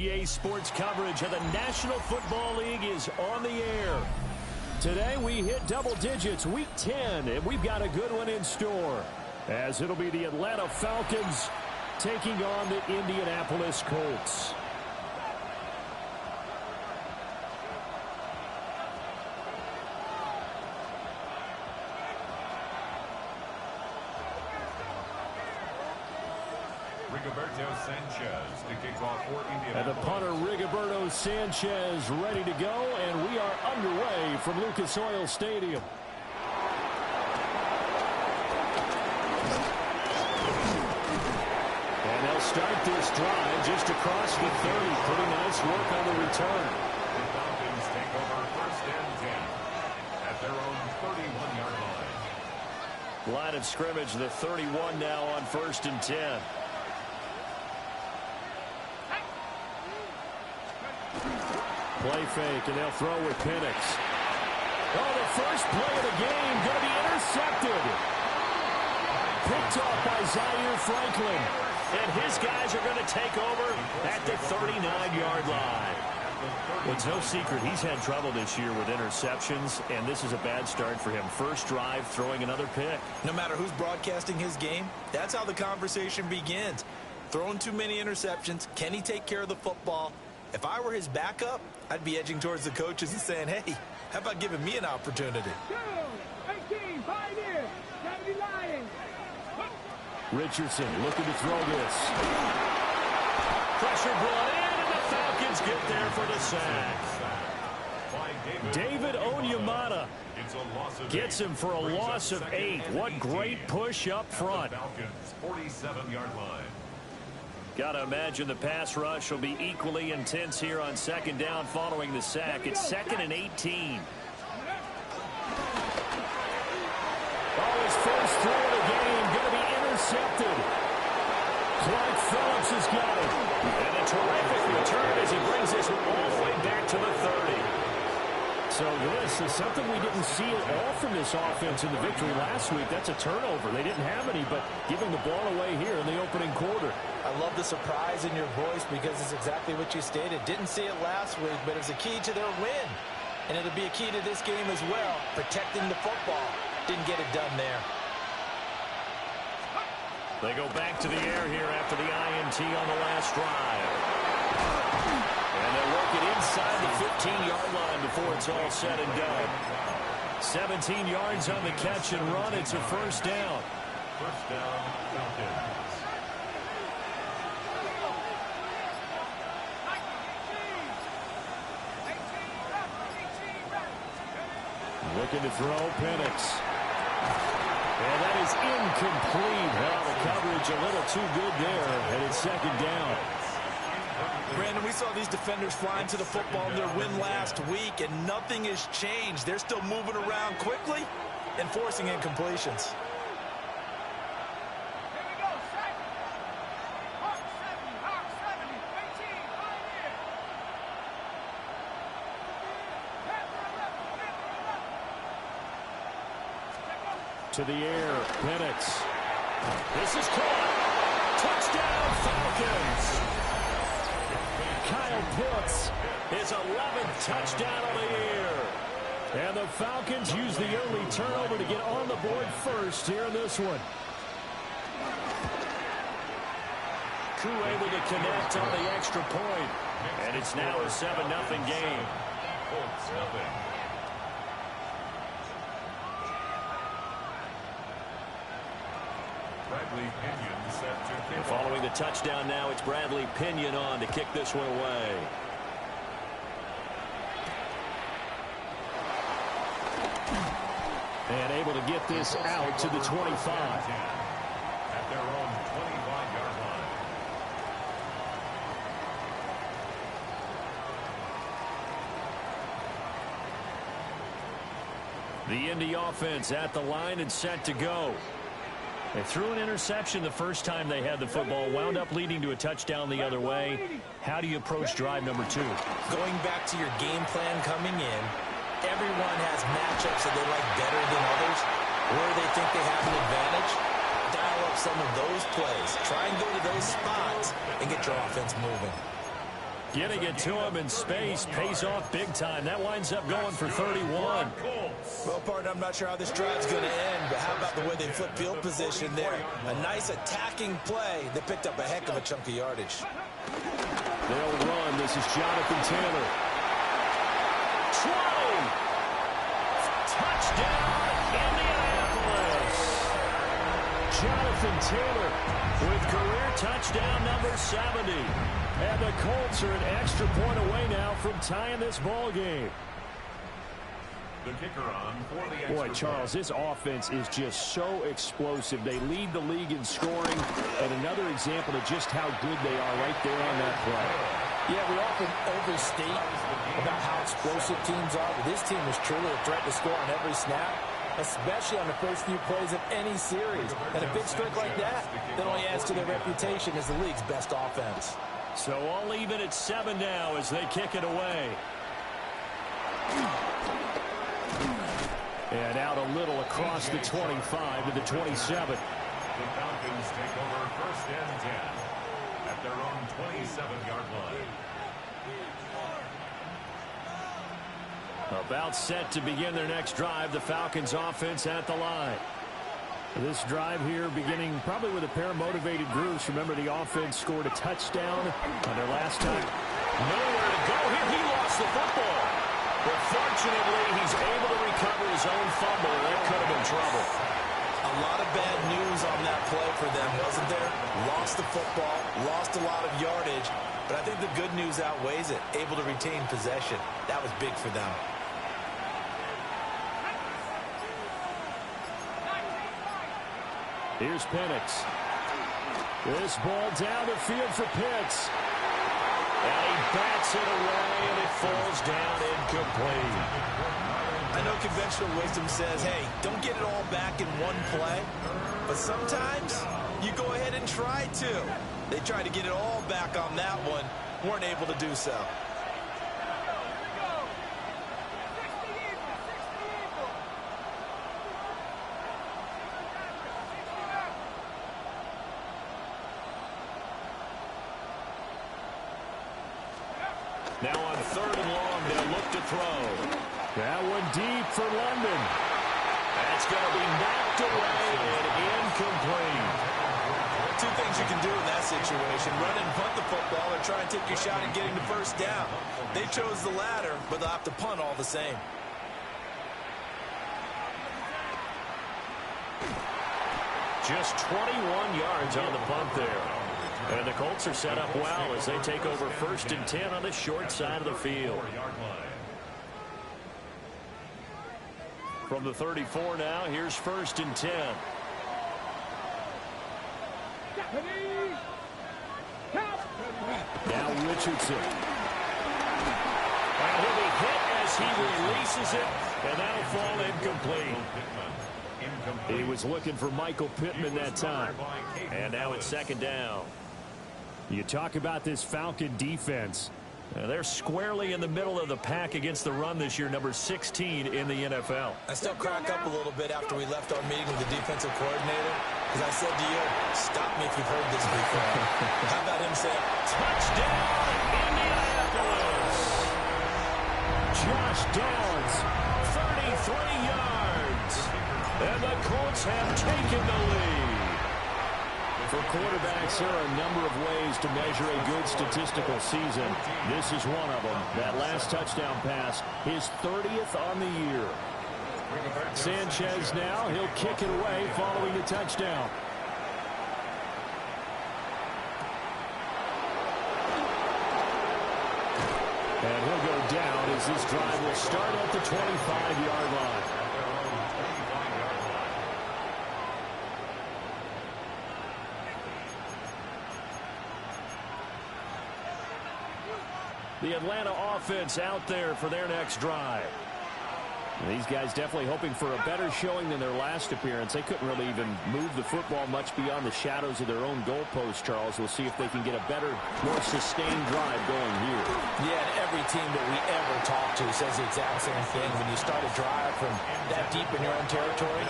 EA Sports coverage of the National Football League is on the air. Today we hit double digits, week 10, and we've got a good one in store, as it'll be the Atlanta Falcons taking on the Indianapolis Colts. Sanchez to kick off for Indianapolis. And the punter, Rigoberto Sanchez, ready to go, and we are underway from Lucas Oil Stadium. And they'll start this drive just across the 30. Pretty nice work on the return. The Falcons take over first and 10 at their own 31-yard line. Line of scrimmage, the 31 now on first and 10. Play fake, and they'll throw with Penix. Oh, the first play of the game going to be intercepted. Picked off by Zaire Franklin. And his guys are going to take over at the 39-yard line. It's no secret he's had trouble this year with interceptions, and this is a bad start for him. First drive, throwing another pick. No matter who's broadcasting his game, that's how the conversation begins. Throwing too many interceptions. Can he take care of the football? If I were his backup, I'd be edging towards the coaches and saying, hey, how about giving me an opportunity? 18, pioneer, Kennedy Lions. Richardson looking to throw this. Pressure brought in, and the Falcons get there for the sack. David Onyemata gets him for a loss of 8. What great push up front. Falcons 47-yard line. Got to imagine the pass rush will be equally intense here on second down following the sack. It's 2nd and 18. Oh, his first throw of the game going to be intercepted. Clark Phillips has got it. And a terrific return as he brings this one all the way back to the 30. So this is something we didn't see at all from this offense in the victory last week. That's a turnover. They didn't have any, but giving the ball away here in the opening quarter. I love the surprise in your voice because it's exactly what you stated. Didn't see it last week, but it was a key to their win. And it'll be a key to this game as well, protecting the football. Didn't get it done there. They go back to the air here after the INT on the last drive. And they'll work it inside the 15-yard line before it's all said and done. 17 yards on the catch and run. It's a first down. First down, Falcons. Looking to throw, Penix. And that is incomplete. Well, the coverage a little too good there, and it's second down. Brandon, we saw these defenders flying to the football in their win last week, and nothing has changed. They're still moving around quickly and forcing incompletions. To the air, Penix. This is caught. Touchdown, Falcons. Kyle Pitts, his 11th touchdown of the year. And the Falcons use the early turnover to get on the board first here in this one. Koo able to connect on the extra point. And it's now a 7-0 game. Colts nothing. Bradley Pinion set to kick off. Following the touchdown now, it's Bradley Pinion on to kick this one away. And able to get this out to the 25. At their own 25-yard line. The Indy offense at the line and set to go. They threw an interception the first time they had the football, wound up leading to a touchdown the other way. How do you approach drive number 2? Going back to your game plan coming in, everyone has matchups that they like better than others, where they think they have an advantage. Dial up some of those plays. Try and go to those spots and get your offense moving. Getting it to him in space pays off big time. That winds up going for 31. Well, partner, I'm not sure how this drive's going to end, but how about the way they flip field position there? A nice attacking play. They picked up a heck of a chunk of yardage. They'll run. This is Jonathan Taylor. 20. Touchdown, Indianapolis. Jonathan Taylor with career touchdown number 70. And the Colts are an extra point away now from tying this ball game. The kicker on for the extra Boy, Charles, this offense is just so explosive. They lead the league in scoring, and another example of just how good they are right there on that play. Yeah, we often overstate about how explosive teams are, but this team is truly a threat to score on every snap, especially on the first few plays of any series. And a big streak like that only adds to their reputation as the league's best offense. So all even at 7 now as they kick it away. And out a little across the 25 to the 27. The Falcons take over first and 10 at their own 27-yard line. About set to begin their next drive. The Falcons offense at the line. This drive here beginning probably with a pair of motivated groups. Remember, the offense scored a touchdown on their last time. Nowhere to go here. He lost the football. But fortunately, he's able to recover his own fumble. That could have been trouble. A lot of bad news on that play for them, wasn't there? Lost the football, lost a lot of yardage, but I think the good news outweighs it. Able to retain possession. That was big for them. Here's Penix. This ball down the field for Pitts. And he bats it away, and it falls down incomplete. I know conventional wisdom says, hey, don't get it all back in one play. But sometimes you go ahead and try to. They tried to get it all back on that one. Weren't able to do so. Now on 3rd and long, they'll look to throw. That one deep for London. That's going to be knocked away and incomplete. Two things you can do in that situation. Run and punt the football or try and take your shot at getting the first down. They chose the latter, but they'll have to punt all the same. Just 21 yards on the punt there. And the Colts are set up well as they take over 1st and 10 on the short side of the field. From the 34 now, here's 1st and 10. Now Richardson. And he'll be hit as he releases it, and that'll fall incomplete. He was looking for Michael Pittman that time. And now it's 2nd down. You talk about this Falcon defense. They're squarely in the middle of the pack against the run this year, number 16 in the NFL. I still crack up a little bit after we left our meeting with the defensive coordinator, because I said to you, stop me if you've heard this before. How about him saying, touchdown, Indianapolis! Josh Downs, 33 yards. And the Colts have taken the lead. For quarterbacks, there are a number of ways to measure a good statistical season. This is one of them. That last touchdown pass, his 30th on the year. Sanchez now, he'll kick it away following the touchdown. And he'll go down as this drive will start at the 25-yard line. The Atlanta offense out there for their next drive. These guys definitely hoping for a better showing than their last appearance. They couldn't really even move the football much beyond the shadows of their own goalpost, Charles. We'll see if they can get a better, more sustained drive going here. Yeah, and every team that we ever talk to says the exact same thing. When you start a drive from that deep in your own territory,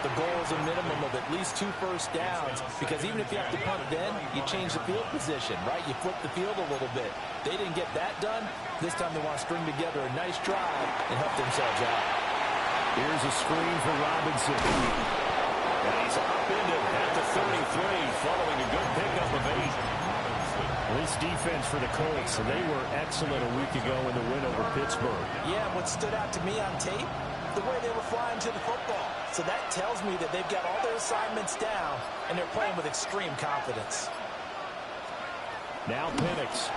The goal is a minimum of at least 2 first downs, because even if you have to punt then, you change the field position, right? You flip the field a little bit. They didn't get that done. This time they want to string together a nice drive and help themselves out. Here's a screen for Robinson. And he's upended at the 33 following a good pickup of 8. This defense for the Colts, they were excellent a week ago in the win over Pittsburgh. Yeah, what stood out to me on tape, the way they were flying to the football. So that tells me that they've got all their assignments down, and they're playing with extreme confidence. Now Penix.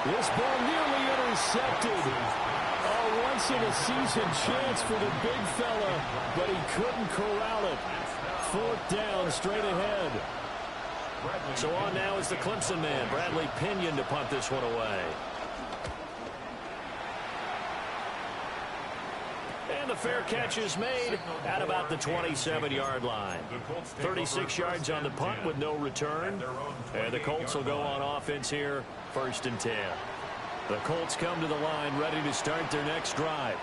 This ball nearly intercepted. A once-in-a-season chance for the big fella, but he couldn't corral it. 4th down, straight ahead. So on now is the Clemson man, Bradley Pinion, to punt this one away. And the fair catch is made at about the 27-yard line. 36 yards on the punt with no return. And the Colts will go on offense here, 1st and 10. The Colts come to the line ready to start their next drive.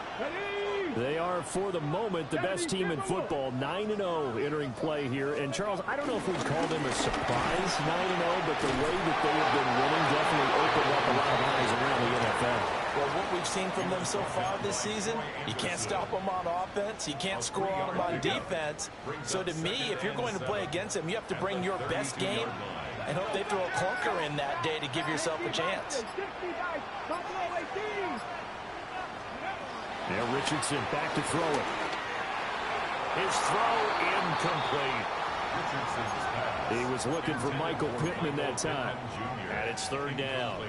They are, for the moment, the best team in football, 9-0 entering play here. And, Charles, I don't know if we'd call them a surprise 9-0, but the way that they have been winning definitely opened up a lot of eyes around the NFL. Well, what we've seen from them so far this season, you can't stop them on offense. You can't score on them on defense. So, to me, if you're going to play against them, you have to bring your best game and hope they throw a clunker in that day to give yourself a chance. Now Richardson back to throw it. His throw incomplete. He was looking for Michael Pittman that time. And it's 3rd down.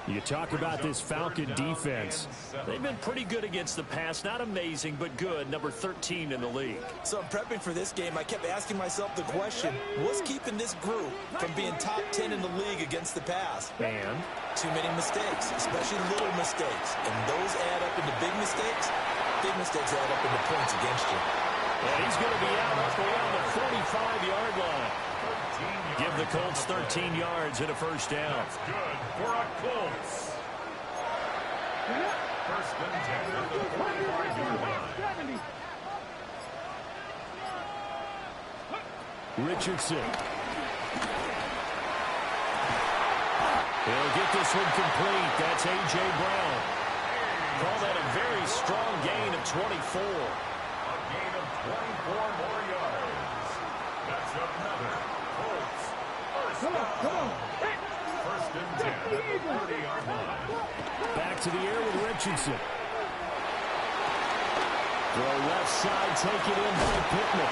You talk about this Falcon defense. They've been pretty good against the pass. Not amazing, but good. Number 13 in the league. So in prepping for this game, I kept asking myself the question, what's keeping this group from being top 10 in the league against the pass? And too many mistakes, especially little mistakes. And those add up into big mistakes. Big mistakes add up into points against you. And he's going to be out around the 45-yard line. Give the Colts 13 yards and a 1st down. That's good for a Colts. 1st and 10 at the 45-yard line. Richardson. He'll get this one complete. That's A.J. Brown. Call that a very strong gain of 24. A gain of 24 more yards. That's another Colts first down. 1st and 10 at the 30-yard line. Back to the air with Richardson. Throw left side, taken in by Pittman.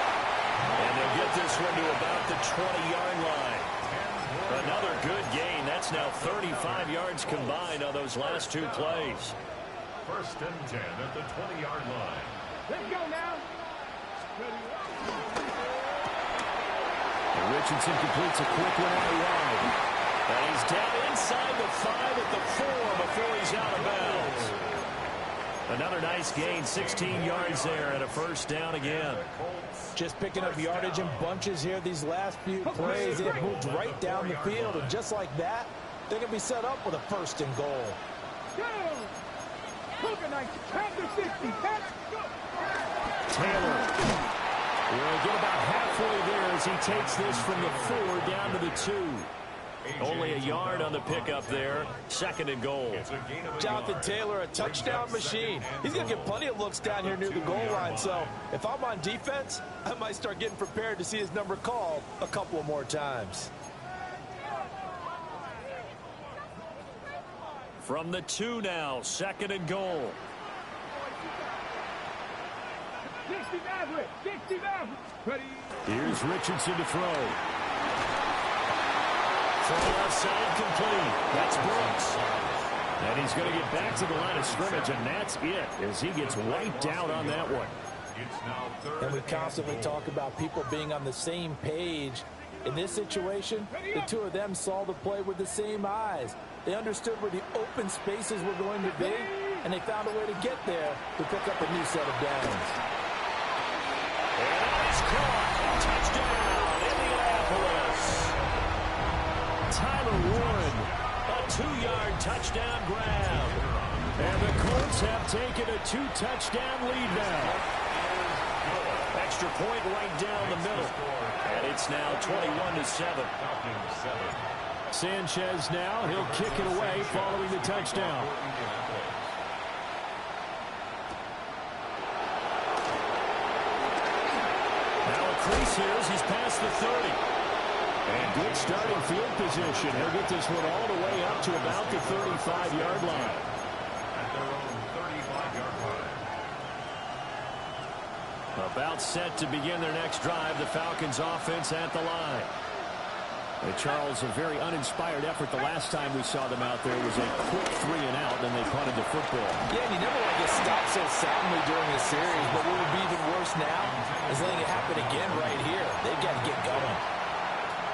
And they'll get this one to about the 20-yard line. Another good gain. That's now 35 yards combined on those last 2 plays. 1st and 10 at the 20-yard line. Let's go now. And Richardson completes a quick one out wide. And he's down inside the 5 at the 4 before he's out of bounds. Another nice gain, 16 yards there, and a 1st down again. Just picking up yardage in bunches here these last few plays. They have moved right down the field, and just like that, they're going to be set up with a 1st and goal. Go! Taylor will get about halfway there as he takes this from the 4 down to the 2. Only a yard on the pickup there. 2nd and goal. Jonathan Taylor, a touchdown machine. He's going to get plenty of looks down here near the goal line. So if I'm on defense, I might start getting prepared to see his number called a couple of more times. From the 2 now, 2nd and goal. 60 Ready. Here's Richardson to throw. Throw left side complete. That's Brooks. And he's going to get back to the line of scrimmage, and that's it as he gets wiped out on that one. And we constantly talk about people being on the same page. In this situation, the 2 of them saw the play with the same eyes. They understood where the open spaces were going to be, and they found a way to get there to pick up a new set of downs. And it's caught. Touchdown, Indianapolis. Tyler Warren, a 2-yard touchdown grab. And the Colts have taken a 2-touchdown lead now. extra point right down the middle. And it's now 21-7. Sanchez now, he'll kick it away following the touchdown. Now a crease here as he's past the 30. And good starting field position. He'll get this one all the way up to about the 35-yard line. At their own 35-yard line. About set to begin their next drive. The Falcons offense at the line. And Charles, a very uninspired effort the last time we saw them out there was a quick 3 and out, then they punted the football. Yeah, and you never want to get stopped so soundly during the series, but what would be even worse now is letting it happen again right here. They've got to get going.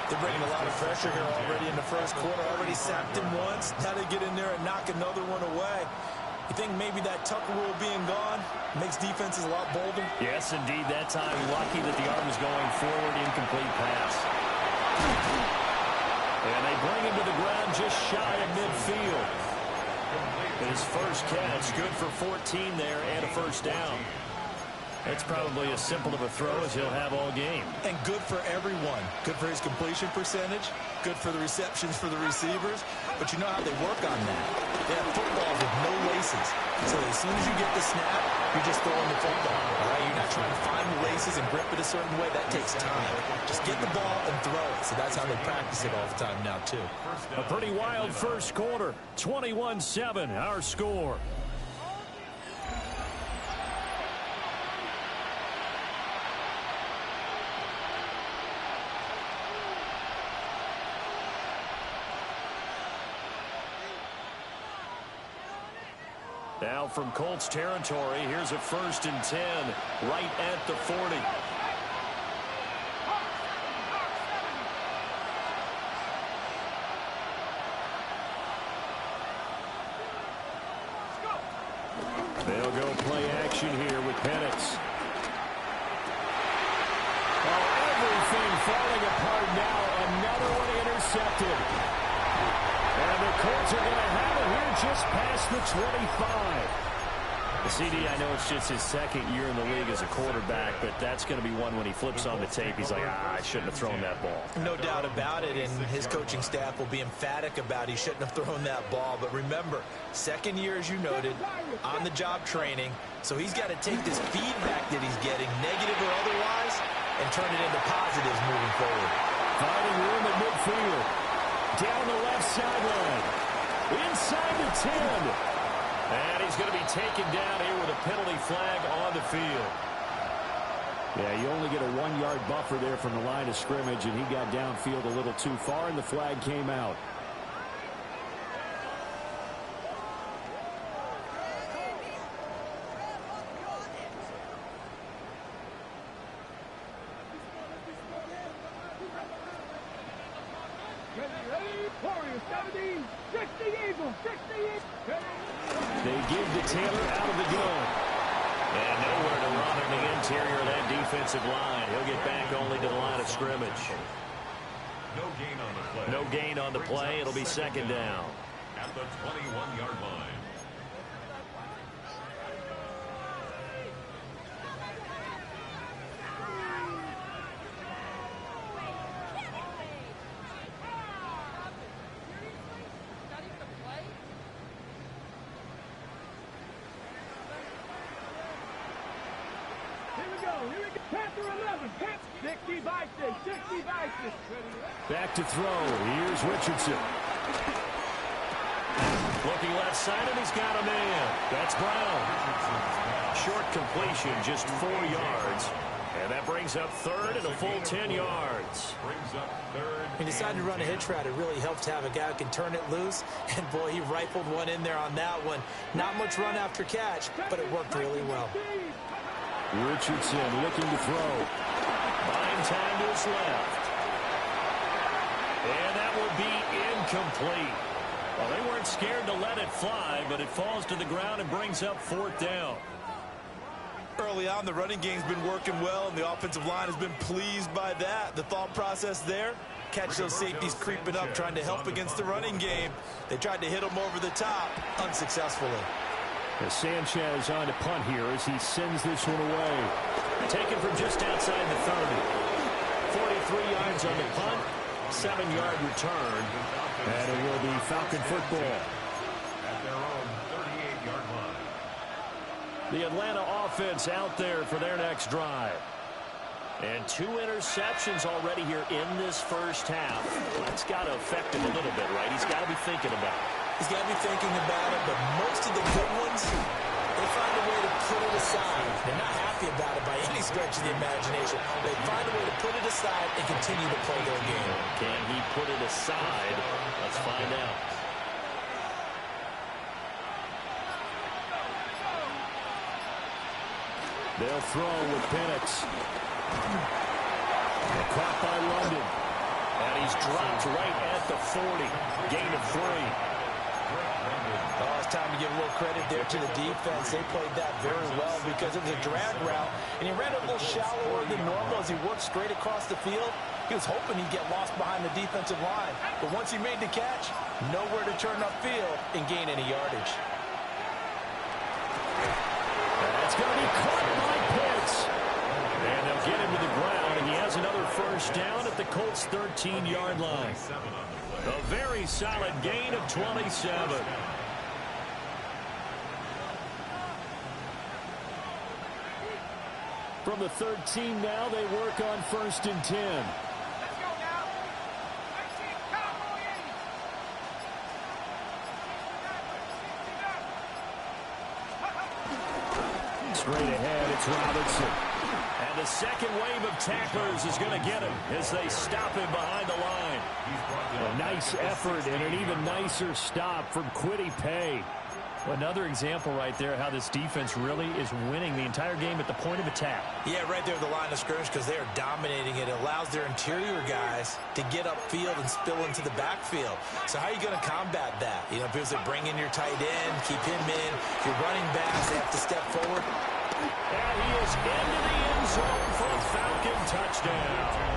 They're bringing a lot of pressure here already in the first quarter. Already sacked him once. Now they get in there and knock another one away. You think maybe that Tucker rule being gone makes defenses a lot bolder? Yes, indeed. That time, lucky that the arm was going forward. Incomplete pass. And they bring him to the ground just shy of midfield. His first catch, good for 14 there and a first down. That's probably as simple of a throw as he'll have all game. And good for everyone. Good for his completion percentage. Good for the receptions for the receivers. But you know how they work on that. They have footballs with no laces. So as soon as you get the snap, you're just throwing the football. All right? You're not trying to find the laces and grip it a certain way. That takes time. Just get the ball and throw it. So that's how they practice it all the time now, too. A pretty wild first quarter. 21-7, our score. Now from Colts territory, here's a 1st and 10 right at the 40. They'll go play action here with Penix. Oh, everything falling apart now. Another one intercepted. And the Colts are going to have it here just past the 25. The CD, I know it's just his second year in the league as a quarterback, but that's going to be one when he flips on the tape. He's like, I shouldn't have thrown that ball. No doubt about it, and his coaching staff will be emphatic about he shouldn't have thrown that ball. But remember, second year, as you noted, on-the-job training, so he's got to take this feedback that he's getting, negative or otherwise, and turn it into positives moving forward. Finding room at midfield. Down the left sideline. Inside the 10. And he's going to be taken down here with a penalty flag on the field. Yeah, you only get a 1-yard buffer there from the line of scrimmage, and he got downfield a little too far, and the flag came out. They give to Taylor out of the gun. And nowhere to run in the interior of that defensive line. He'll get back only to the line of scrimmage. No gain on the play. No gain on the play. It'll be second down. At the 21-yard line. Back to throw. Here's Richardson. Looking left side, and he's got a man. That's Brown. Short completion, just 4 yards. And that brings up third and a full 10 yards. Brings up third. He decided to run a hitch route. It really helps to have a guy who can turn it loose. And, boy, he rifled one in there on that one. Not much run after catch, but it worked really well. Richardson looking to throw. Buying time to his left. And that will be incomplete. Well, they weren't scared to let it fly, but it falls to the ground and brings up 4th down. Early on, the running game's been working well, and the offensive line has been pleased by that. The thought process there, catch those safeties creeping up, trying to help against the running game. They tried to hit them over the top, unsuccessfully. As Sanchez on to punt here as he sends this one away. Taken from just outside the 30. 43 yards on the punt, 7-yard return, and it will be Falcon football. At their own 38-yard line. The Atlanta offense out there for their next drive. And 2 interceptions already here in this first half. That's got to affect him a little bit, right? He's got to be thinking about it. He's got to be thinking about it, but most of the good ones, they find a way to put it aside. They're not happy about it by any stretch of the imagination. They find a way to put it aside and continue to play their game. Can he put it aside? Let's find out. They'll throw with Penix. Caught by London. And he's dropped right at the 40. Gain of 3. Oh, it's time to give a little credit there to the defense. They played that very well because it was a drag route, and he ran it a little shallower than normal as he worked straight across the field. He was hoping he'd get lost behind the defensive line, but once he made the catch, nowhere to turn upfield and gain any yardage. That's going to be caught by Pitts. And they'll get him to the ground, and he has another first down at the Colts' 13-yard line. A very solid gain of 27. From the 13 now, they work on 1st and 10. Straight ahead, it's Robinson. And the second wave of tacklers is going to get him as they stop him behind the line. A nice effort and an even nicer stop from Kwity Paye. Another example right there how this defense really is winning the entire game at the point of attack. Yeah, right there at the line of scrimmage because they are dominating it. It allows their interior guys to get upfield and spill into the backfield. So how are you going to combat that? You know, because they bring in your tight end, keep him in. If you're running backs, they have to step forward. And he is into the end zone for a Falcon touchdown.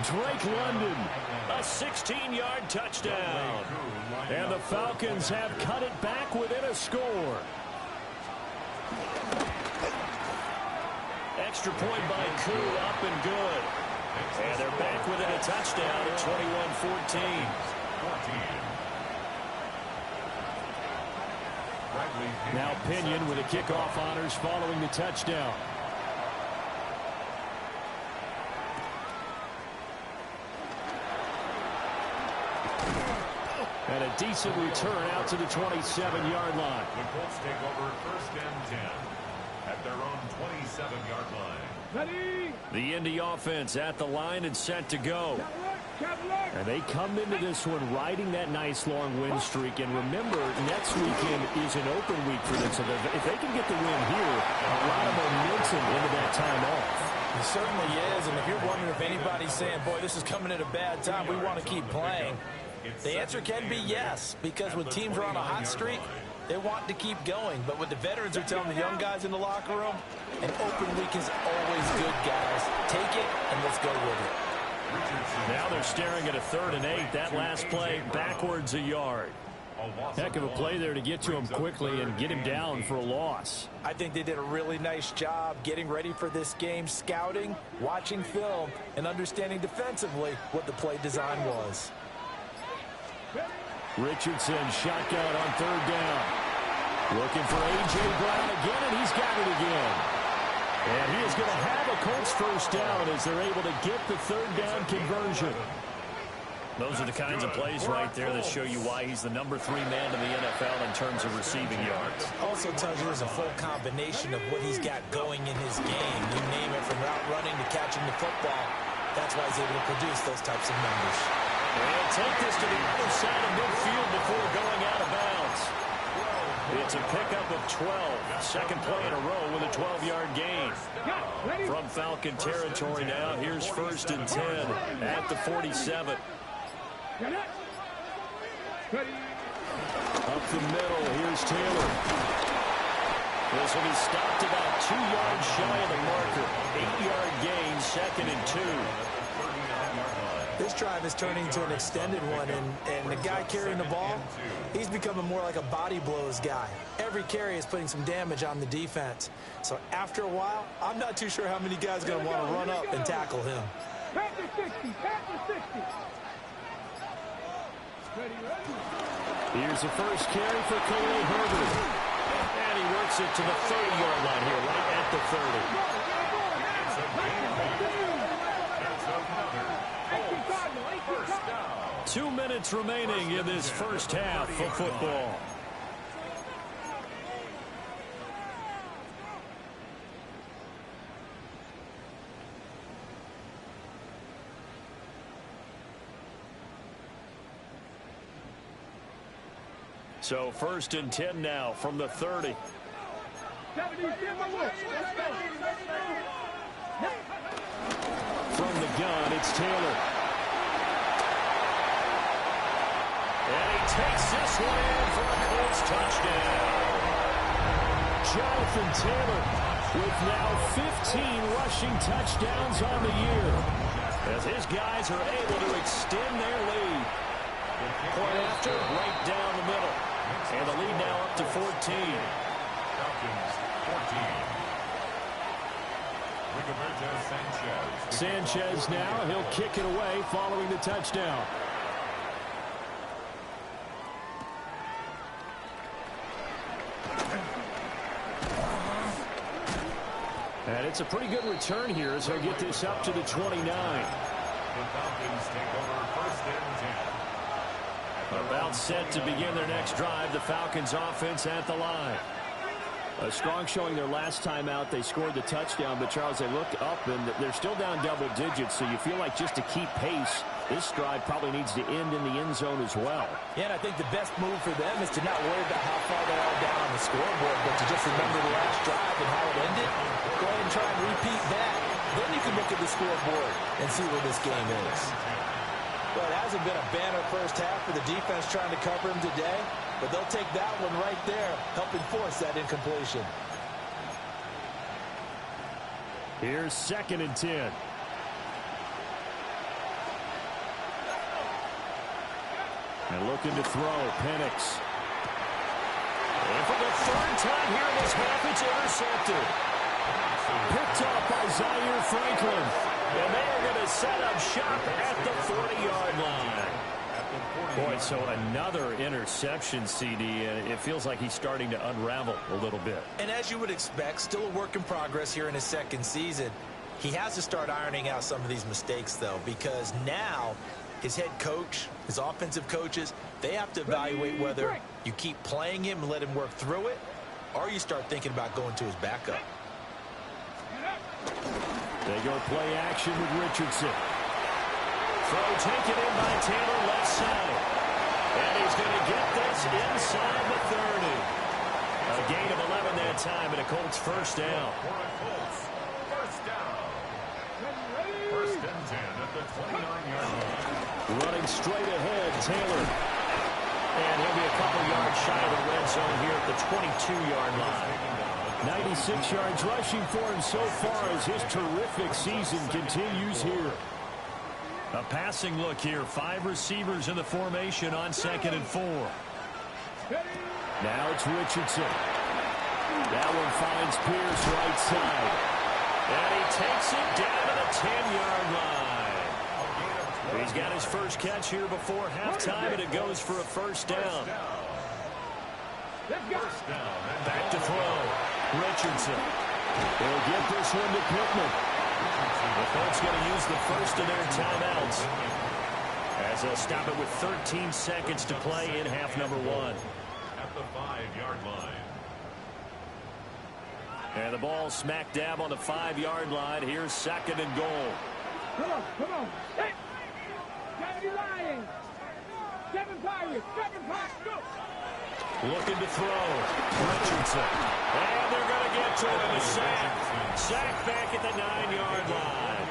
Drake London, a 16-yard touchdown. And the Falcons have cut it back within a score. Extra point by Koo, up and good. And they're back within a touchdown at 21-14. Now Pinion with the kickoff honors following the touchdown. And a decent return out to the 27-yard line. The Colts take over 1st and 10 at their own 27-yard line. Ready? The Indy offense at the line and set to go. And they come into this one riding that nice long win streak. And remember, next weekend is an open week for them. So if they can get the win here, a lot of momentum into that time off. It certainly is. And if you're wondering if anybody's saying, boy, this is coming at a bad time, we want to keep playing, the answer can be yes. Because when teams are on a hot streak, they want to keep going. But what the veterans are telling the young guys in the locker room, an open week is always good, guys. Take it and let's go with it. Now they're staring at a 3rd and 8. That last play backwards a yard. Heck of a play there to get to him quickly and get him down for a loss. I think they did a really nice job getting ready for this game, scouting, watching film, and understanding defensively what the play design was. Richardson shotgun on 3rd down. Looking for A.J. Brown again, and he's got it again. And he is going to have a Colts first down as they're able to get the 3rd down conversion. Those are the kinds of plays right there that show you why he's the #3 man in the NFL in terms of receiving yards. Also tells you there's a full combination of what he's got going in his game. You name it, from route running to catching the football. That's why he's able to produce those types of numbers. And take this to the other side of midfield before going out of bounds. It's a pickup of 12. Second play in a row with a 12-yard gain. From Falcon territory now, here's 1st and 10 at the 47. Up the middle, here's Taylor. This will be stopped about 2 yards shy of the marker. 8-yard gain, 2nd and 2. This drive is turning into an extended one, and the guy carrying the ball, he's becoming more like a body blows guy. Every carry is putting some damage on the defense. So after a while, I'm not too sure how many guys are going to want to run up and tackle him. Pass to 60. Pass to 60. Ready. Here's the first carry for Khalil Herbert. And he works it to the 30-yard line here, right at the 30. 2 minutes remaining in this first half of football. So 1st and 10 now from the 30. From the gun, it's Taylor. And he takes this one in for a Colts touchdown. Jonathan Taylor with now 15 rushing touchdowns on the year, as his guys are able to extend their lead. Point after, right down the middle. And the lead now up to 14. Falcons, 14. Sanchez now, he'll kick it away following the touchdown. And it's a pretty good return here as he'll get this up to the 29. The Falcons take over 1st and 10. About set to begin their next drive. The Falcons offense at the line. A strong showing their last time out. They scored the touchdown, but Charles, they look up and they're still down double digits, so you feel like just to keep pace, this drive probably needs to end in the end zone as well. Yeah, and I think the best move for them is to not worry about how far they are down on the scoreboard, but to just remember the last drive and how it ended. Go ahead and try and repeat that. Then you can look at the scoreboard and see where this game is. Well, it hasn't been a banner first half for the defense trying to cover him today, but they'll take that one right there, helping force that incompletion. Here's 2nd and 10. And looking to throw, Penix. And for the 3rd time here in this half, it's intercepted. Picked up by Zaire Franklin. And they are going to set up shop at the 40-yard line. Boy, so another interception, CD, and it feels like he's starting to unravel a little bit. And as you would expect, still a work in progress here in his 2nd season. He has to start ironing out some of these mistakes, though, because now his head coach, his offensive coaches, they have to evaluate whether you keep playing him and let him work through it, or you start thinking about going to his backup. They go play action with Richardson. Throw taken in by Taylor, left side. And he's going to get this inside the 30. A gain of 11 that time, and a Colts 1st down. Colts, 1st down. 1st and 10 at the 29-yard line. Running straight ahead, Taylor. And he'll be a couple yards shy of the red zone here at the 22-yard line. 96 yards rushing for him so far as his terrific season continues here. A passing look here. 5 receivers in the formation on 2nd and 4. Now it's Richardson. That one finds Pierce right side. And he takes it down to the 10-yard line. He's got his first catch here before halftime, and it goes for a 1st down. Back to throw. Richardson. They'll get this one to Pittman. The Colts going to use the first of their timeouts as they'll stop it with 13 seconds to play in half number 1. At the 5-yard line. And the ball smack dab on the 5-yard line. Here's 2nd and goal. Come on. Hey! Gotta be lying. 7 Pirates. Go! Looking to throw. Richardson. And they're going to get to him. A sack. Sack back at the 9-yard line.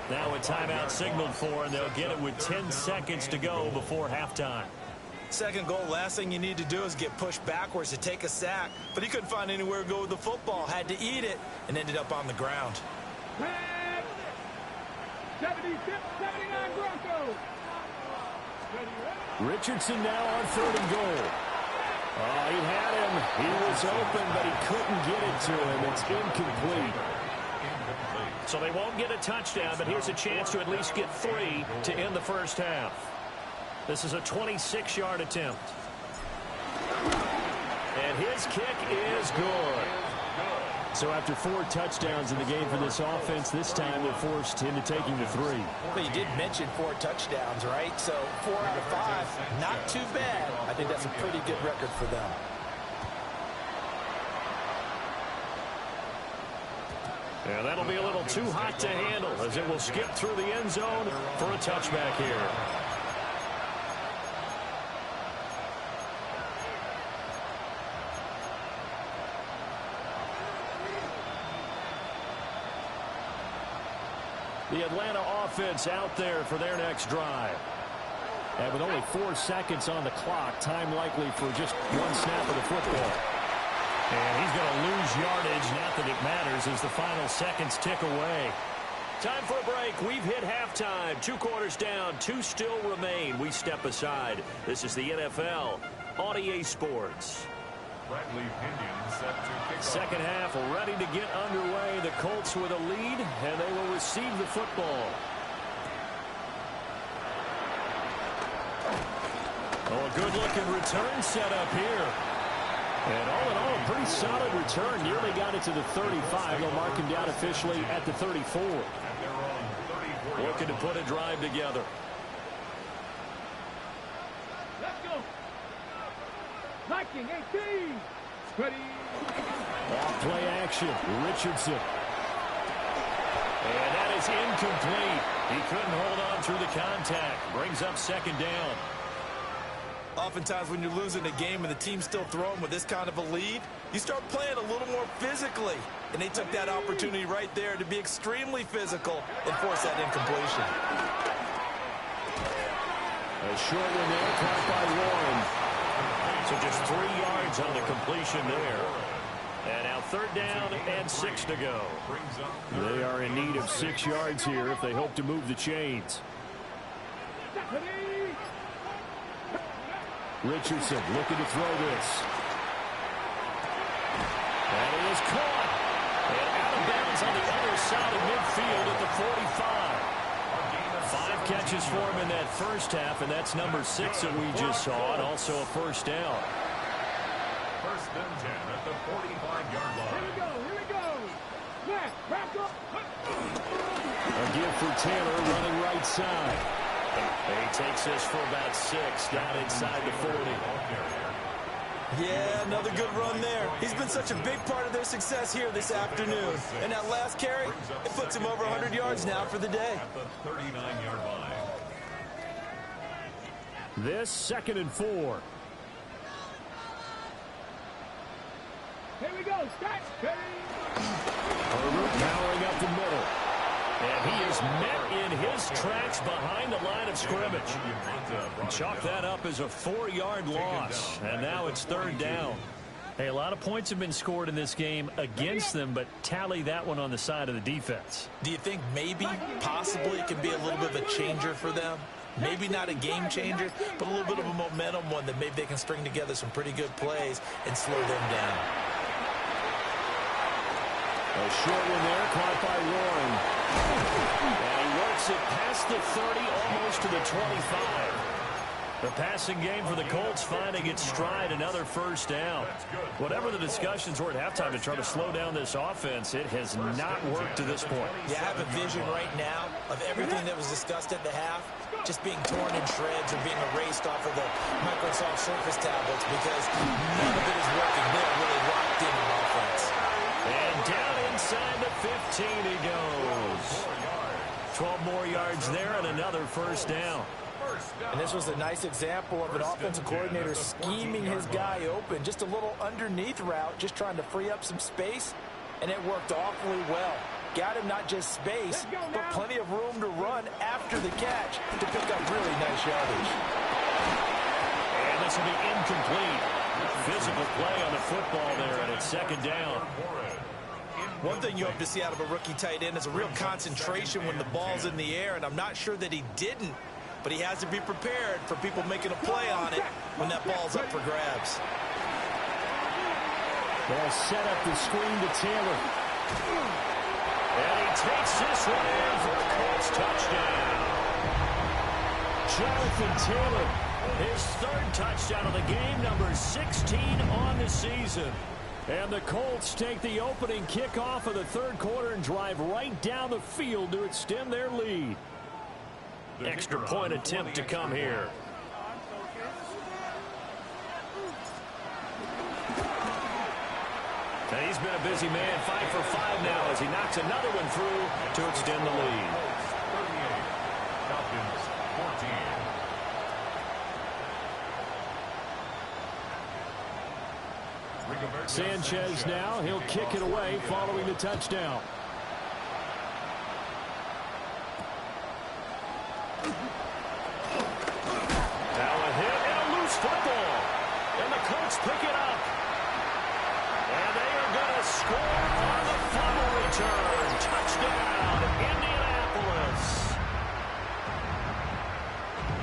Now a timeout signaled for, and they'll get it with 10 seconds to go before halftime. 2nd goal, last thing you need to do is get pushed backwards to take a sack. But he couldn't find anywhere to go with the football. Had to eat it and ended up on the ground. 79 Broncos. Richardson now on 3rd and goal. Oh, he had him. He was open, but he couldn't get it to him. It's incomplete. So they won't get a touchdown, but here's a chance to at least get 3 to end the first half. This is a 26-yard attempt. And his kick is good. So after 4 touchdowns in the game for this offense, this time they're forced into taking the 3. Well, you did mention 4 touchdowns, right? So 4 out of 5, not too bad. I think that's a pretty good record for them. Yeah, that'll be a little too hot to handle as it will skip through the end zone for a touchback here. The Atlanta offense out there for their next drive. And with only 4 seconds on the clock, time likely for just 1 snap of the football. And he's going to lose yardage. Not that it matters as the final seconds tick away. Time for a break. We've hit halftime. 2 quarters down. 2 still remain. We step aside. This is the NFL on EA Sports. Bradley Pinion set to kick off. Second half ready to get underway. The Colts with a lead, and they will receive the football. Oh, a good-looking return set up here. And all in all, a pretty solid return. Nearly got it to the 35. They'll mark him down officially at the 34. Looking to put a drive together. Let's go. Viking 18. Ready. Off play action. Richardson. And that is incomplete. He couldn't hold on through the contact. Brings up 2nd down. Oftentimes when you're losing a game and the team's still throwing with this kind of a lead, you start playing a little more physically. And they took that opportunity right there to be extremely physical and force that incompletion. A short one there, caught by Warren. So just 3 yards on the completion there. And now 3rd down and 6 to go. They are in need of 6 yards here if they hope to move the chains. Richardson looking to throw this. And it is caught. And out of bounds on the other side of midfield at the 45. 5 catches for him in that first half, and that's number 6 that we just saw, and also a first down. 1st and 10 at the 45-yard line. Here we go. Snap, back up. A give for Taylor running right side. He takes this for about 6 down inside the 40. Yeah, another good run there. He's been such a big part of their success here this afternoon. And that last carry, it puts him over 100 yards now for the day. At the 39-yard line. This 2nd and 4. Here we go. Start. Herbert powering up the middle. And he is met in his tracks behind the line of scrimmage. Chalk that up as a 4-yard loss. And now it's 3rd down. Hey, a lot of points have been scored in this game against them, but tally that one on the side of the defense. Do you think maybe, possibly, it could be a little bit of a changer for them? Maybe not a game changer, but a little bit of a momentum one that maybe they can string together some pretty good plays and slow them down. A short one there, caught by Warren. And he works it past the 30, almost to the 25. The passing game for the Colts finding its stride, another first down. Whatever the discussions were at halftime to try to slow down this offense, it has not worked to this point. Yeah, I have a vision right now of everything that was discussed at the half just being torn in shreds or being erased off of the Microsoft Surface tablets because none of it is working. They're really locked in on offense. And down inside the 15 he goes. 12 more yards there and another first down. And this was a nice example of an offensive coordinator scheming his guy open. Just a little underneath route, just trying to free up some space, and it worked awfully well. Got him not just space, but plenty of room to run after the catch to pick up really nice yardage. And this will be incomplete. Physical play on the football there, and it's 2nd down. One thing you hope to see out of a rookie tight end is a real concentration when the ball's in the air, and I'm not sure that he didn't, but he has to be prepared for people making a play on it when that ball's up for grabs. They'll set up the screen to Taylor. And he takes this one in for a Colts touchdown. Jonathan Taylor. His third touchdown of the game, number 16 on the season. And the Colts take the opening kickoff of the third quarter and drive right down the field to extend their lead. Extra point attempt to come here. And he's been a busy man, 5 for 5 now as he knocks another one through to extend the lead. 38. Falcons 14. Sanchez now, he'll kick it away following the touchdown. Now a hit and a loose football. And the Colts pick it up. And they are going to score on the fumble return. Touchdown, Indianapolis.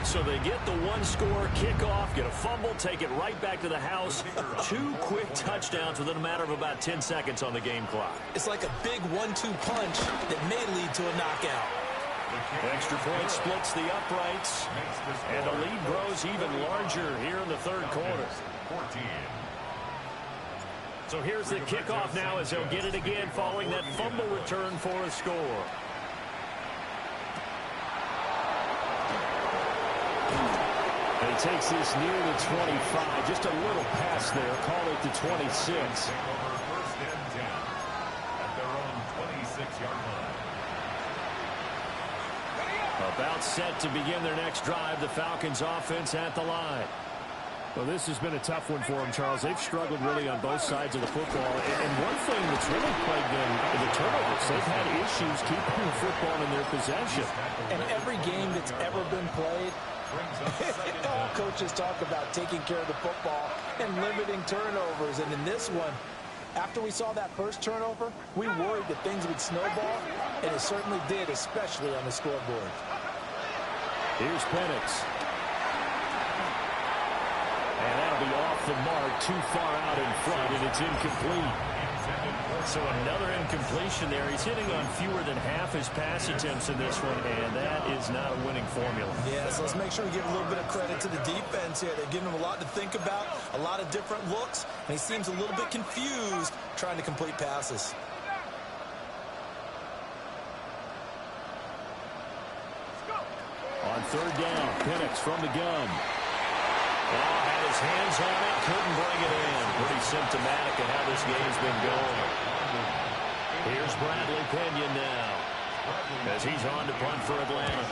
So they get the one-score kickoff, get a fumble, take it right back to the house. 2 quick touchdowns within a matter of about 10 seconds on the game clock. It's like a big 1-2 punch that may lead to a knockout. Extra point splits the uprights, and the lead grows even larger here in the third quarter. 14. So here's the kickoff now as they'll get it again following that fumble return for a score. He takes this near the 25, just a little pass there, call it the 26. Take over first and 10 at their own 26-yard line. About set to begin their next drive, the Falcons offense at the line. Well, this has been a tough one for them, Charles. They've struggled really on both sides of the football. And one thing that's really plagued them is the turnovers. They've had issues keeping the football in their possession. And every game that's ever been played, all coaches talk about taking care of the football and limiting turnovers. And in this one, after we saw that first turnover, we worried that things would snowball, and it certainly did, especially on the scoreboard. Here's Penix. And that'll be off the mark, too far out in front, and it's incomplete. So another incompletion there. He's hitting on fewer than half his pass attempts in this one, and that is not a winning formula. Yeah, so let's make sure we give a little bit of credit to the defense here. They've given him a lot to think about, a lot of different looks, and he seems a little bit confused trying to complete passes. On third down, Penix from the gun. Had his hands on it, couldn't bring it in. Pretty symptomatic of how this game's been going. Here's Bradley Pinion now as he's on to punt for Atlanta.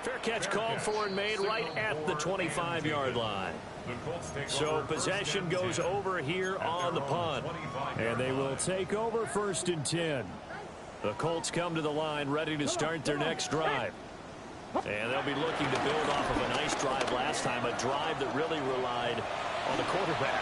Fair catch called for and made right at the 25-yard line. So possession goes over here on the punt. And they will take over first and 10. The Colts come to the line ready to start their next drive. And they'll be looking to build off of a nice drive last time, a drive that really relied on the quarterback.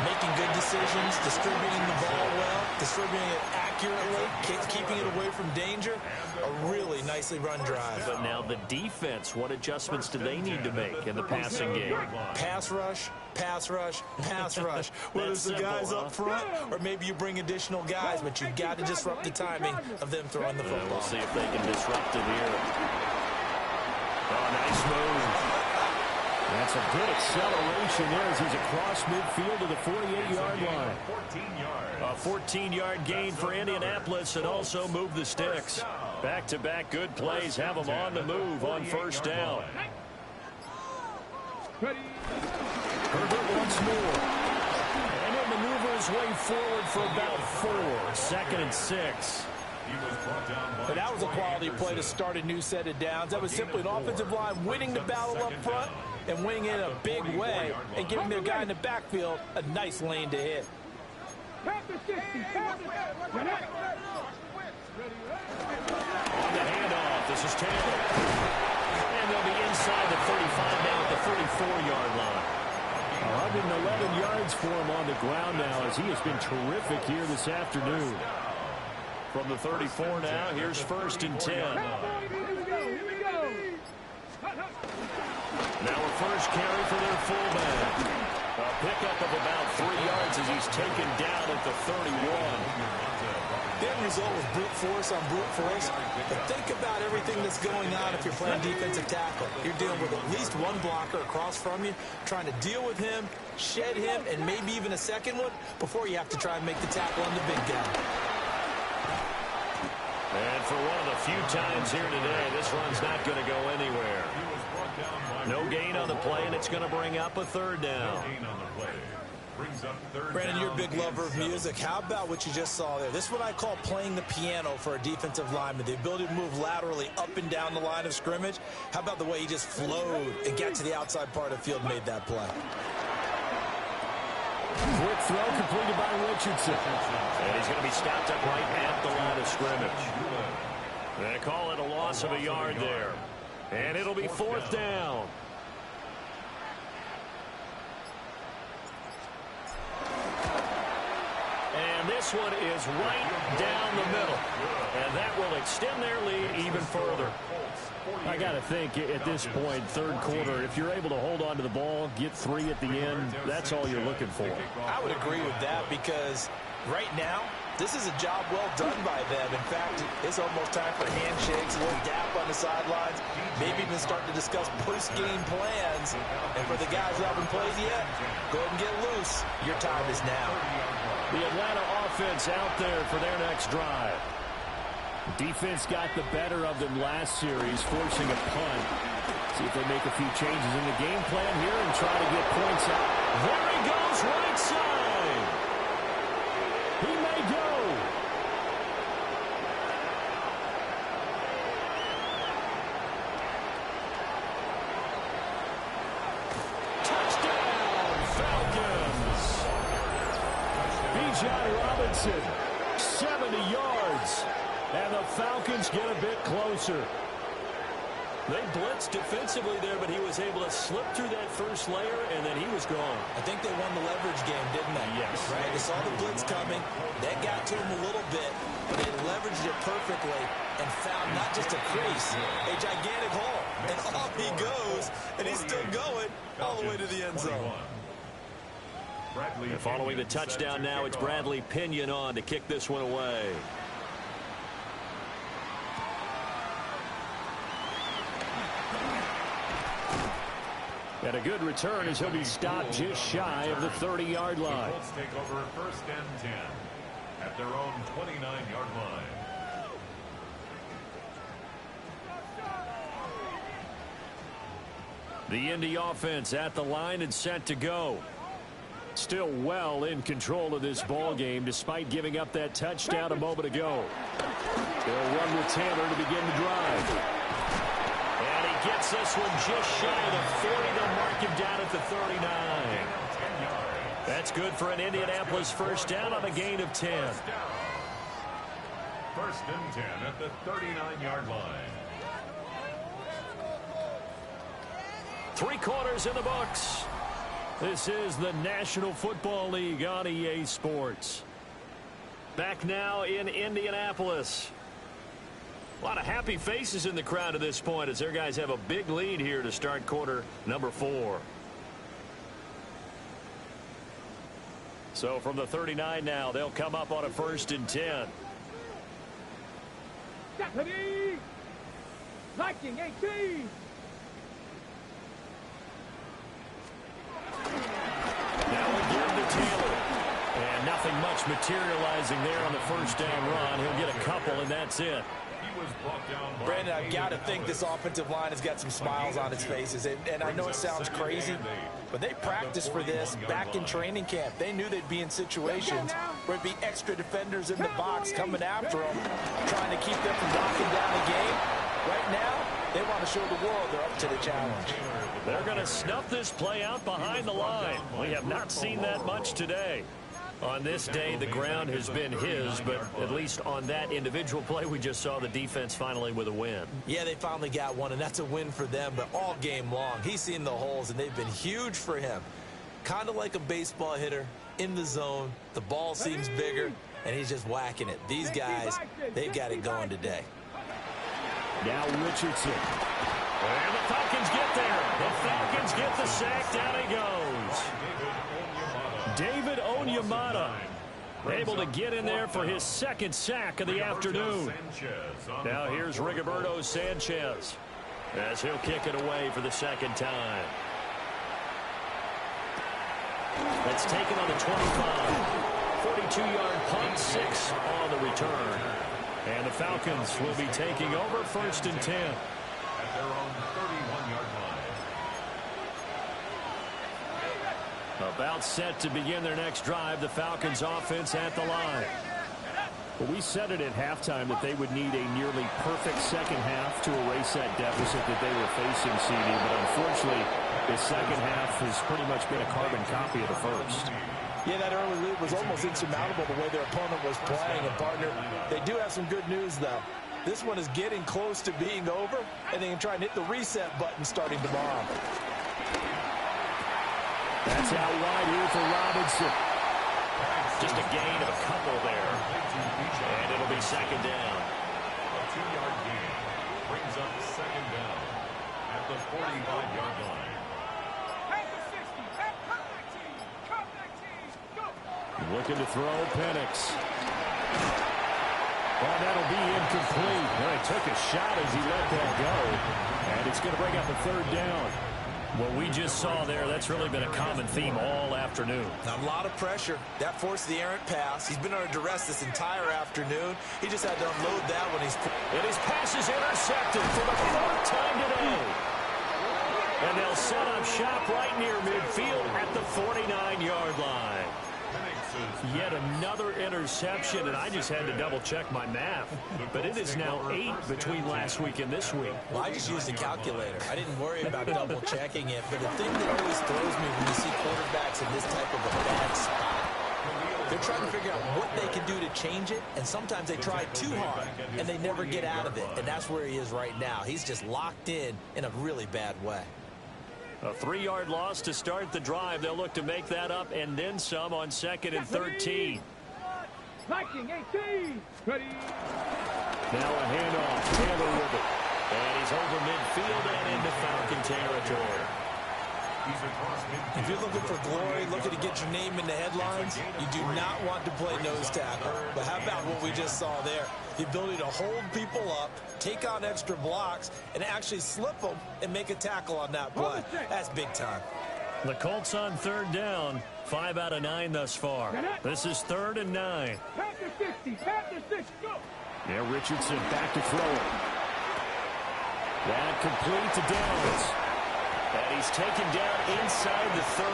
Making good decisions, distributing the ball well, distributing it accurately, keeping it away from danger. A really nicely run drive. But now the defense, what adjustments do they need to make in the passing game? Pass rush, pass rush, pass rush. Whether it's the guys up front or maybe you bring additional guys, but you've got to disrupt the timing of them throwing the football. We'll see if they can disrupt it here. Oh, nice move. That's a good acceleration there as he's across midfield to the 48-yard line. 14 A 14-yard gain for Indianapolis and also move the sticks. Back-to-back good plays have them on the move on first down. Herbert once more. And he'll maneuver his way forward for about 4. 2nd and 6. But that was a quality play to start a new set of downs. That was simply an offensive line winning the battle up front and winning in a big way and giving their guy in the backfield a nice lane to hit. On the handoff, this is Taylor. And they'll be inside the 35 now at the 34-yard line. 111 yards for him on the ground now, as he has been terrific here this afternoon. From the 34 now, here's 1st and 10. Here we go. Now a first carry for their fullback. A pickup of about 3 yards as he's taken down at the 31. The end result was brute force on brute force. But think about everything that's going on if you're playing defensive tackle. You're dealing with at least one blocker across from you, trying to deal with him, shed him, and maybe even a second one before you have to try and make the tackle on the big guy. And for one of the few times here today, this run's not going to go anywhere. No gain on the play, and it's going to bring up a 3rd down. Brandon, you're a big lover of music. How about what you just saw there? This is what I call playing the piano for a defensive lineman. The ability to move laterally up and down the line of scrimmage. How about the way he just flowed and got to the outside part of the field and made that play? Quick throw completed by Richardson. And he's going to be stopped up right at the line of scrimmage. They call it a loss of a yard there. And it'll be 4th down. And this one is right down the middle. And that will extend their lead even further. I got to think at this point, 3rd quarter, if you're able to hold on to the ball, get 3 at the end, that's all you're looking for. I would agree with that because right now, this is a job well done by them. In fact, it's almost time for handshakes, a little dap on the sidelines, maybe even start to discuss post-game plans. And for the guys who haven't played yet, go ahead and get loose. Your time is now. The Atlanta offense out there for their next drive. Defense got the better of them last series, forcing a punt. See if they make a few changes in the game plan here and try to get points out. There he goes, right side. He may go. Touchdown, Falcons. Bijan Robinson, 70 yards. And the Falcons get a bit closer. They blitzed defensively there, but he was able to slip through that first layer, and then he was gone. I think they won the leverage game, didn't they? Yes. Right? They saw the blitz coming. That got to him a little bit, but they leveraged it perfectly and found not just a crease, a gigantic hole. And off he goes, and he's still going all the way to the end zone. And following the touchdown now, it's Bradley Pinion on to kick this one away. And a good return as he'll be stopped just shy of the 30-yard line. The Colts take over 1st and 10 at their own 29-yard line. The Indy offense at the line and set to go. Still well in control of this ball game despite giving up that touchdown a moment ago. They'll run with Taylor to begin the drive. And he gets this one just shy of the 40. They'll mark him down at the 39. That's good for an Indianapolis first down on a gain of 10. 1st and 10 at the 39-yard line. 3 quarters in the books. This is the National Football League on EA Sports. Back now in Indianapolis. A lot of happy faces in the crowd at this point as their guys have a big lead here to start quarter number 4. So from the 39 now, they'll come up on a 1st and 10. Deputy! Liking 18! Now again to Taylor. And nothing much materializing there on the first down run. He'll get a couple, and that's it. Brandon, I've got to think this offensive line has got some smiles on its faces. And I know it sounds crazy, but they practiced for this back in training camp. They knew they'd be in situations where it'd be extra defenders in the box coming after them, trying to keep them from knocking down the game. Right now, they want to show the world they're up to the challenge. They're going to snuff this play out behind the line. We have not seen that much today. On this day, the ground has been his, but at least on that individual play, we just saw the defense finally with a win. Yeah, they finally got one, and that's a win for them, but all game long, he's seen the holes, and they've been huge for him. Kind of like a baseball hitter in the zone. The ball seems bigger, and he's just whacking it. These guys, they've got it going today. Now Richardson. And the Falcons get there. The Falcons get the sack. Down he goes. David Onyemata able to get in there for his second sack of the afternoon. Now here's Rigoberto Sanchez as he'll kick it away for the second time. That's taken on the 25. 42-yard punt, 6 on the return. And the Falcons will be taking over 1st and 10. At their own 31-yard line. About set to begin their next drive. The Falcons offense at the line. Well, we said it at halftime that they would need a nearly perfect second half to erase that deficit that they were facing, CD. But unfortunately, the second half has pretty much been a carbon copy of the first. Yeah, that early lead was almost insurmountable the way their opponent was playing. And, partner, they do have some good news, though. This one is getting close to being over, and they can try and hit the reset button starting tomorrow. That's out wide here for Robinson. Just a gain of a couple there. And it'll be second down. A 2-yard gain brings up second down at the 45-yard line. Looking to throw Penix. Well, that'll be incomplete. Well, he took a shot as he let that go. And it's going to bring up a third down. What we just saw there, that's really been a common theme all afternoon. A lot of pressure. That forced the errant pass. He's been under duress this entire afternoon. He just had to unload that when he's... And his pass is intercepted for the 4th time today. And they'll set up shop right near midfield at the 49-yard line. Yet another interception, and I just had to double-check my math. But it is now 8 between last week and this week. Well, I just used a calculator. I didn't worry about double-checking it. But the thing that always throws me when you see quarterbacks in this type of a bad spot, they're trying to figure out what they can do to change it, and sometimes they try too hard, and they never get out of it. And that's where he is right now. He's just locked in a really bad way. A 3-yard loss to start the drive. They'll look to make that up and then some on 2nd and 13. Viking 18. Ready. Now a handoff. Taylor with it. And he's over midfield and into Falcon territory. If you're looking for glory, looking to get your name in the headlines, you do not want to play nose tackle. But how about what we just saw there? The ability to hold people up, take on extra blocks, and actually slip them and make a tackle on that play. That's big time. The Colts on 3rd down. 5 out of 9 thus far. This is 3rd and 9. Panther 60. Panther 60. Go. Now Richardson back to throw it. That complete to Downs. And he's taken down inside the 30.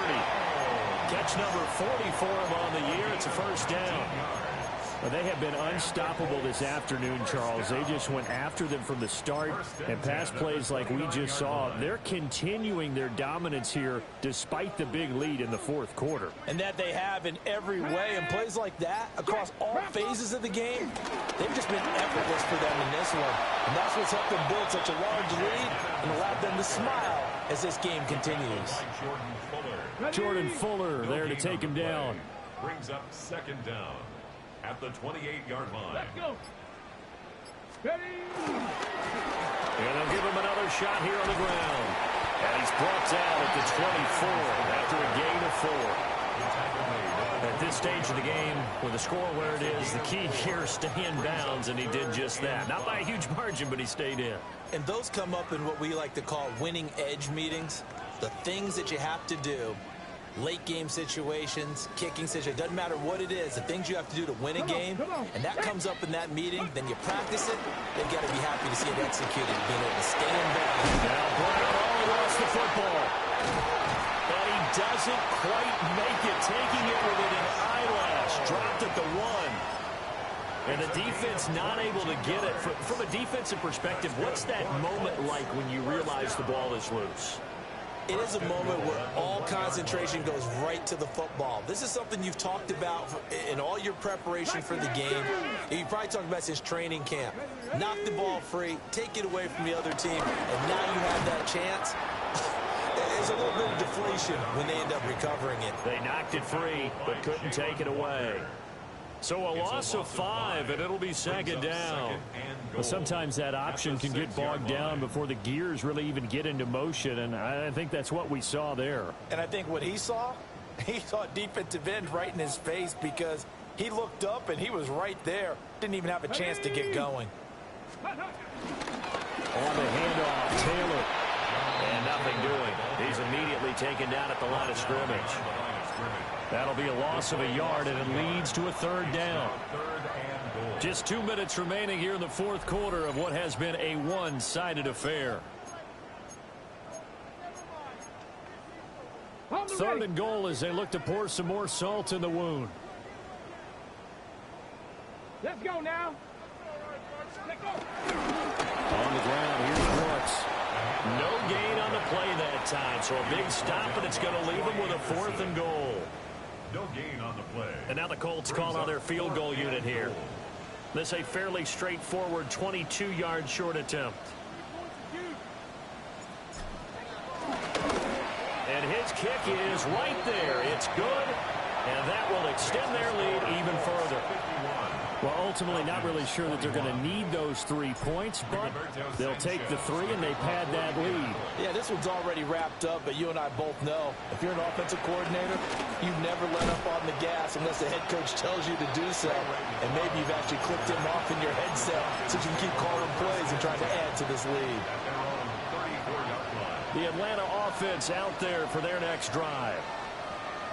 Catch number 40 for him on the year. It's a first down. Well, they have been unstoppable this afternoon, Charles. They just went after them from the start, and pass plays like we just saw. They're continuing their dominance here despite the big lead in the 4th quarter. And that they have in every way. And plays like that across all phases of the game, they've just been effortless for them in this one. And that's what's helped them build such a large lead and allowed them to smile as this game continues. Jordan Fuller there to take him down. Brings up second down at the 28-yard line. Let's go. Ready. And they'll give him another shot here on the ground. And he's brought down at the 24 after a gain of 4. At this stage of the game, with the score where it is, the key here, stay in bounds, and he did just that. Not by a huge margin, but he stayed in. And those come up in what we like to call winning edge meetings. The things that you have to do, late game situations, kicking situations, doesn't matter what it is, the things you have to do to win a game, and that comes up in that meeting, then you practice it, they've got to be happy to see it executed, being able to stay in bounds. Now Brown lost the football. And he doesn't quite make it, taking it within an eyelash. Dropped at the 1. And the defense not able to get it. From a defensive perspective, what's that moment like when you realize the ball is loose? It is a moment where all concentration goes right to the football. This is something you've talked about in all your preparation for the game. You probably talked about since training camp. Knock the ball free, take it away from the other team, and now you have that chance. there's a little bit of deflation when they end up recovering it. They knocked it free, but couldn't take it away. So a loss of 5, and it'll be second down. Well, sometimes that option can get bogged down before the gears really even get into motion, and I think that's what we saw there. And I think what he saw defensive end right in his face, because he looked up and he was right there. Didn't even have a chance to get going. On the handoff, Taylor. And nothing doing. He's immediately taken down at the line of scrimmage. That'll be a loss of a yard, and it leads to a third down. Just 2 minutes remaining here in the fourth quarter of what has been a one-sided affair. Third and goal as they look to pour some more salt in the wound. Let's go now. Let's go. On the ground, here's Brooks. No gain on the play that time, so a big stop, and it's going to leave them with a fourth and goal. No gain on the play. And now the Colts call on their field goal unit here. This a fairly straightforward 22-yard short attempt. And his kick is right there. It's good, and that will extend their lead even further. Well, ultimately, not really sure that they're going to need those 3 points, but they'll take the 3 and they pad that lead. Yeah, this one's already wrapped up, but you and I both know if you're an offensive coordinator, you never let up on the gas unless the head coach tells you to do so. And maybe you've actually clicked him off in your headset so you can keep calling plays and trying to add to this lead. The Atlanta offense out there for their next drive.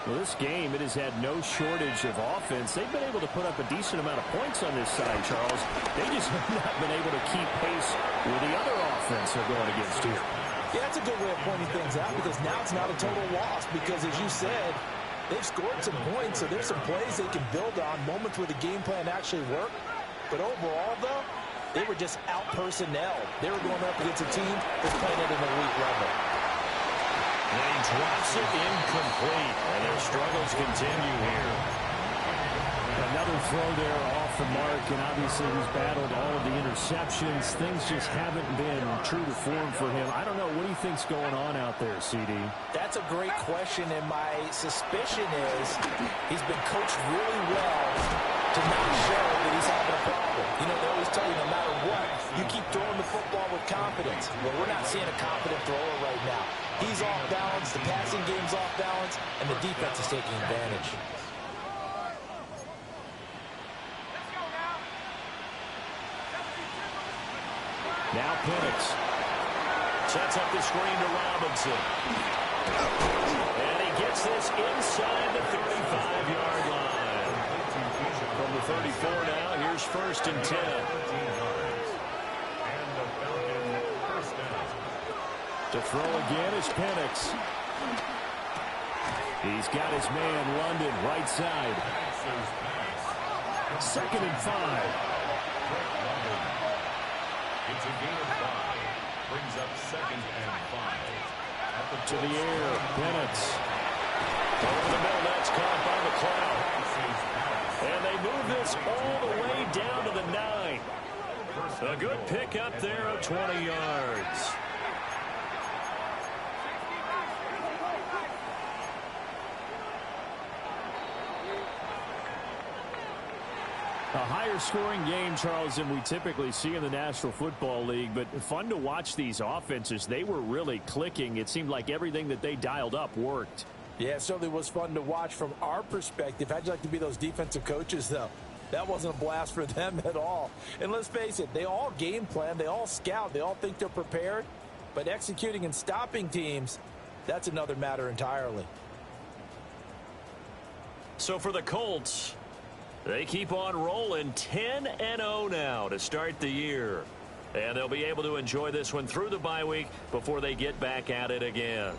Well, this game, it has had no shortage of offense. They've been able to put up a decent amount of points on this side, Charles. They just have not been able to keep pace with the other offense they're going against here. Yeah, that's a good way of pointing things out, because now it's not a total loss, because as you said, they've scored some points, so there's some plays they can build on, moments where the game plan actually worked. But overall, though, they were just out-personnel. They were going up against a team that's playing at an elite level. And he drops it incomplete, and their struggles continue here. Another throw there off the mark, and obviously he's battled all of the interceptions. Things just haven't been true to form for him. I don't know. What do you think's going on out there, CD? That's a great question, and my suspicion is he's been coached really well to not show that he's having a problem. You know, they always tell you no matter what, you keep throwing the football with confidence. Well, we're not seeing a confident thrower right now. He's off balance, the passing game's off balance, and the defense is taking advantage. Now Penix Sets up the screen to Robinson. And he gets this inside the 35-yard line. From the 34 now, here's first and 10. To throw again is Penix. He's got his man London right side. 2nd and 5. It's a gain of 5. Brings up 2nd and 5. To the air, Penix. Over the middle, that's caught by McLeod. And they move this all the way down to the 9. A good pickup there of 20 yards. A higher scoring game, Charles, than we typically see in the National Football League, but fun to watch these offenses. They were really clicking. It seemed like everything that they dialed up worked. Yeah, it certainly was fun to watch from our perspective. How'd you like to be those defensive coaches, though? That wasn't a blast for them at all. And let's face it, they all game plan, they all scout, they all think they're prepared, but executing and stopping teams, that's another matter entirely. So for the Colts, they keep on rolling 10-0 now to start the year. And they'll be able to enjoy this one through the bye week before they get back at it again.